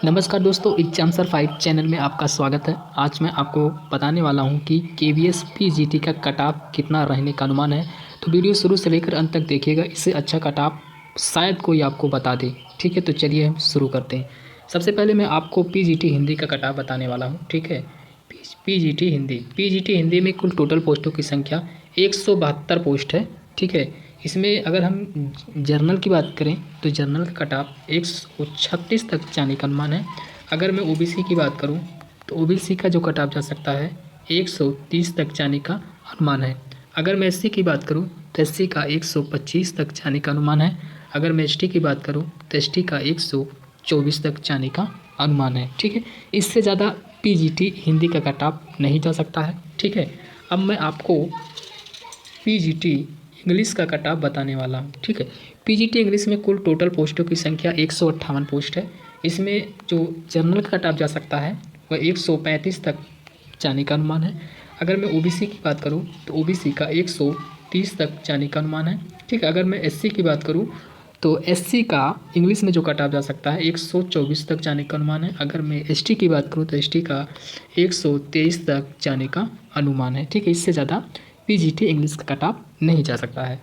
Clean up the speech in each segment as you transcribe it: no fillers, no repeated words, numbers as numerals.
नमस्कार दोस्तों, exam sir 5 channel में आपका स्वागत है। आज मैं आपको बताने वाला हूं कि केवीएस पीजीटी का कट ऑफ कितना रहने का अनुमान है। तो वीडियो शुरू से लेकर अंत तक देखिएगा, इससे अच्छा कट ऑफ शायद कोई आपको बता दे। ठीक है, तो चलिए हम शुरू करते हैं। सबसे पहले मैं आपको पीजीटी हिंदी का कट ऑफ बताने वाला हूँ। ठीक है, पीजीटी हिंदी में कुल टोटल पोस्टों की संख्या 172 पोस्ट है। ठीक है, इसमें अगर हम जर्नल की बात करें तो जर्नल का कट ऑफ 136 तक जाने का अनुमान है। अगर मैं ओबीसी की बात करूं तो ओबीसी का जो कट ऑफ जा सकता है 130 तक जाने का अनुमान है। अगर मैं एससी की बात करूं तो एससी का 125 तक जाने का अनुमान है। अगर मैं एसटी की बात करूं तो एसटी का 124 तक जाने का अनुमान है। ठीक है, इससे ज़्यादा पीजीटी हिंदी का कट ऑफ नहीं जा सकता है। ठीक है, अब मैं आपको पीजीटी इंग्लिश का कट ऑफ बताने वाला हूँ। ठीक है, पीजीटी इंग्लिश में कुल टोटल पोस्टों की संख्या 158 पोस्ट है। इसमें जो जनरल का कट ऑफ जा सकता है वह 135 तक जाने का अनुमान है। अगर मैं ओबीसी की बात करूँ तो ओबीसी का 130 तक जाने का अनुमान है। ठीक है, अगर मैं एससी की बात करूँ तो एससी का इंग्लिश में जो कट ऑफ जा सकता है 124 तक जाने का अनुमान है। अगर मैं एसटी की बात करूँ तो एसटी का 123 तक जाने का अनुमान है। ठीक है, इससे ज़्यादा पीजीटी इंग्लिश का कट ऑफ नहीं जा सकता है।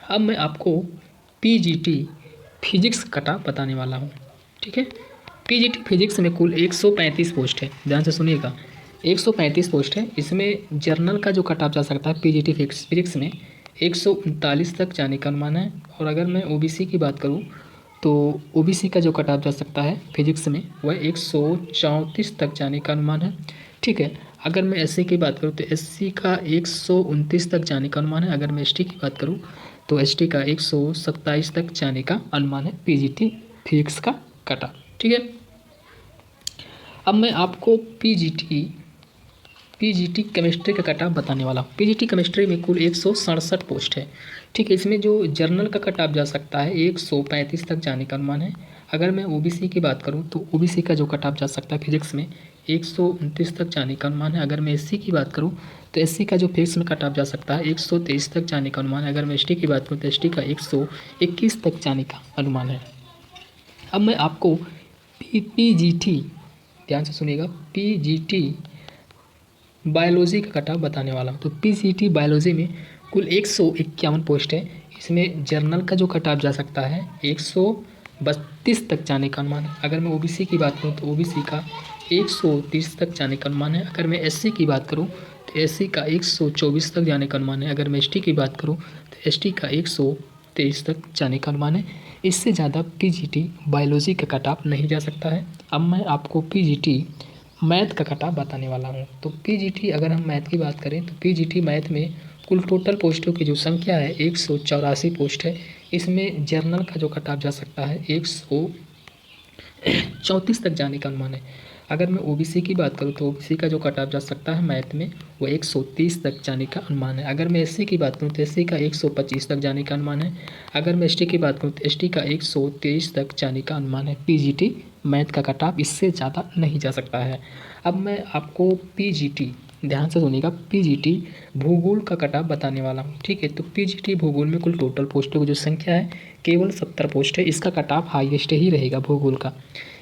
अब मैं आपको पीजीटी फिजिक्स का कट ऑफ बताने वाला हूँ। ठीक है, पीजीटी फिजिक्स में कुल 135 पोस्ट है। ध्यान से सुनिएगा, 135 पोस्ट है। इसमें जर्नल का जो कट ऑफ जा सकता है पीजीटी फिजिक्स में 139 तक जाने का अनुमान है। और अगर मैं ओबीसी की बात करूँ तो ओबीसी का जो कट ऑफ जा सकता है फिजिक्स में वह 134 तक जाने का अनुमान है। ठीक है, अगर मैं एससी की बात करूँ तो एससी का 129 तक जाने का अनुमान है। अगर मैं एसटी की बात करूँ तो एसटी का 127 तक जाने का अनुमान है पीजीटी फिजिक्स का कट ऑफ। ठीक है, अब मैं आपको पीजीटी केमिस्ट्री का कट ऑफ बताने वाला हूँ। पीजीटी केमिस्ट्री में कुल 167 पोस्ट है। ठीक है, इसमें जो जर्नल का कट ऑफ जा सकता है 135 तक जाने का अनुमान है। अगर मैं ओबीसी की बात करूँ तो ओबीसी का जो कट ऑफ जा सकता है फिजिक्स में 129 तक जाने का अनुमान है। अगर मैं एससी की बात करूँ तो एससी का जो फिजिक्स में कट ऑफ जा सकता है 123 तक जाने का अनुमान है। अगर मैं एसटी की बात करूँ तो एसटी का 121 तक जाने का अनुमान है। अब मैं आपको पीजीटी, ध्यान से सुनिएगा, पीजीटी बायोलॉजी का कट ऑफ बताने वाला हूँ। तो पीजीटी बायोलॉजी में कुल 151 पोस्ट है। इसमें जर्नल का जो कट ऑफ जा सकता है 132 तक जाने का अनुमान है। अगर मैं ओबीसी की बात करूँ तो ओबीसी का 130 तक जाने का अनुमान है। अगर मैं एससी की बात करूँ तो एससी का 124 तक जाने का अनुमान है। अगर मैं एसटी की बात करूँ तो एसटी का 123 तक जाने का अनुमान है। इससे ज़्यादा पीजीटी बायोलॉजी का कट ऑफ नहीं जा सकता है। अब मैं आपको पीजीटी मैथ का कट ऑफ बताने वाला हूँ। तो पीजीटी, अगर हम मैथ की बात करें तो पीजीटी मैथ में कुल टोटल पोस्टों की जो संख्या है 184 पोस्ट है। इसमें जर्नल का जो कट ऑफ जा सकता है 134 तक जाने का अनुमान है। अगर मैं ओबीसी की बात करूँ तो ओबीसी का जो कट ऑफ जा सकता है मैथ में वो 130 तक जाने का अनुमान है। अगर मैं एससी की बात करूँ तो एससी का 125 तक जाने का अनुमान है। अगर मैं एसटी की बात करूँ तो एसटी का 123 तक जाने का अनुमान है। पीजीटी मैथ का कट ऑफ इससे ज़्यादा नहीं जा सकता है। अब मैं आपको पीजीटी, ध्यान से सुनिएगा, पीजीटी भूगोल का कट ऑफ बताने वाला हूँ। ठीक है, तो पीजीटी भूगोल में कुल टोटल पोस्टों की जो संख्या है केवल 70 पोस्ट है। इसका कट ऑफ हाईएस्ट ही रहेगा भूगोल का।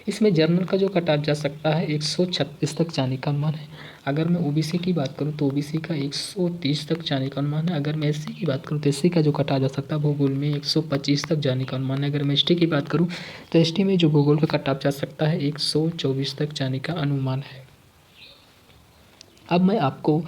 इसमें जर्नल का जो कट ऑफ जा सकता है 136 तक जाने का अनुमान है। अगर मैं ओबीसी की बात करूं तो ओबीसी का 130 तक जाने का अनुमान है। अगर मैं एससी की बात करूं तो एससी का जो कट ऑफ जा सकता है भूगोल में 125 तक जाने का अनुमान है। अगर मैं एसटी की बात करूं तो एसटी में जो भूगोल का कट ऑफ जा सकता है 124 तक जाने का अनुमान है। अब मैं आपको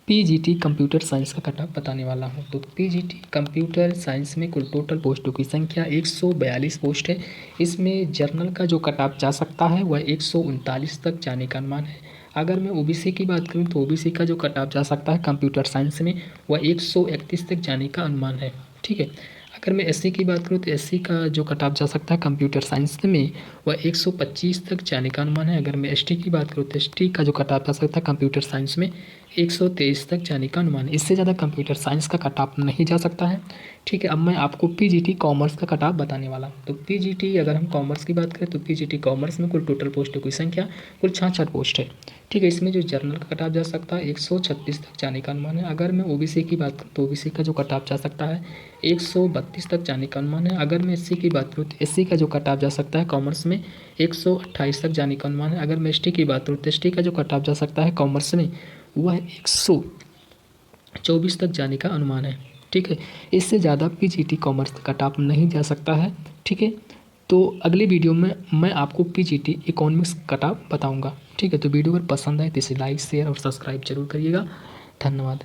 पीजीटी कंप्यूटर साइंस का कट ऑफ बताने वाला हूं। तो पीजीटी कंप्यूटर साइंस में कुल टोटल पोस्टों की संख्या 142 पोस्ट है। इसमें जर्नल का जो कट ऑफ जा सकता है वह 139 तक जाने का अनुमान है। अगर मैं ओबीसी की बात करूं तो ओबीसी का जो कट ऑफ जा सकता है कंप्यूटर साइंस में वह 131 तक जाने का अनुमान है। ठीक है, अगर मैं एससी की बात करूं तो एससी का जो कट ऑफ जा सकता है कंप्यूटर साइंस में वह 125 तक जाने का अनुमान है। अगर मैं एसटी की बात करूं तो एसटी का जो कट ऑफ जा सकता है कंप्यूटर साइंस में 123 तक जाने का अनुमान है। इससे ज़्यादा कंप्यूटर साइंस का कट ऑफ नहीं जा सकता है। ठीक है, अब मैं आपको पीजीटी कॉमर्स का कट ऑफ बताने वाला हूँ। तो पीजीटी, अगर हम कॉमर्स की बात करें तो पीजीटी कॉमर्स में कुल टोटल पोस्टों की संख्या कुल 66 पोस्ट है। ठीक है। इसमें जो जनरल का कट ऑफ जा सकता है 136 तक जाने का अनुमान है। अगर मैं ओबीसी की बात करूँ तो ओबीसी का जो कट ऑफ जा सकता है 132 तक जाने का अनुमान है। अगर मैं एससी की बात करूँ तो एससी का जो कट ऑफ जा सकता है कॉमर्स में 128 तक जाने का अनुमान है। अगर मैं एसटी की बात करूँ तो एसटी का जो कट ऑफ जा सकता है कॉमर्स में वह 124 तक जाने का अनुमान है। ठीक है, इससे ज़्यादा पीजीटी कॉमर्स कट ऑफ नहीं जा सकता है। ठीक है, तो अगली वीडियो में मैं आपको पीजीटी इकोनॉमिक्स कट ऑफ बताऊँगा। ठीक है, तो वीडियो अगर पसंद आए तो इसे लाइक शेयर और सब्सक्राइब जरूर करिएगा। धन्यवाद।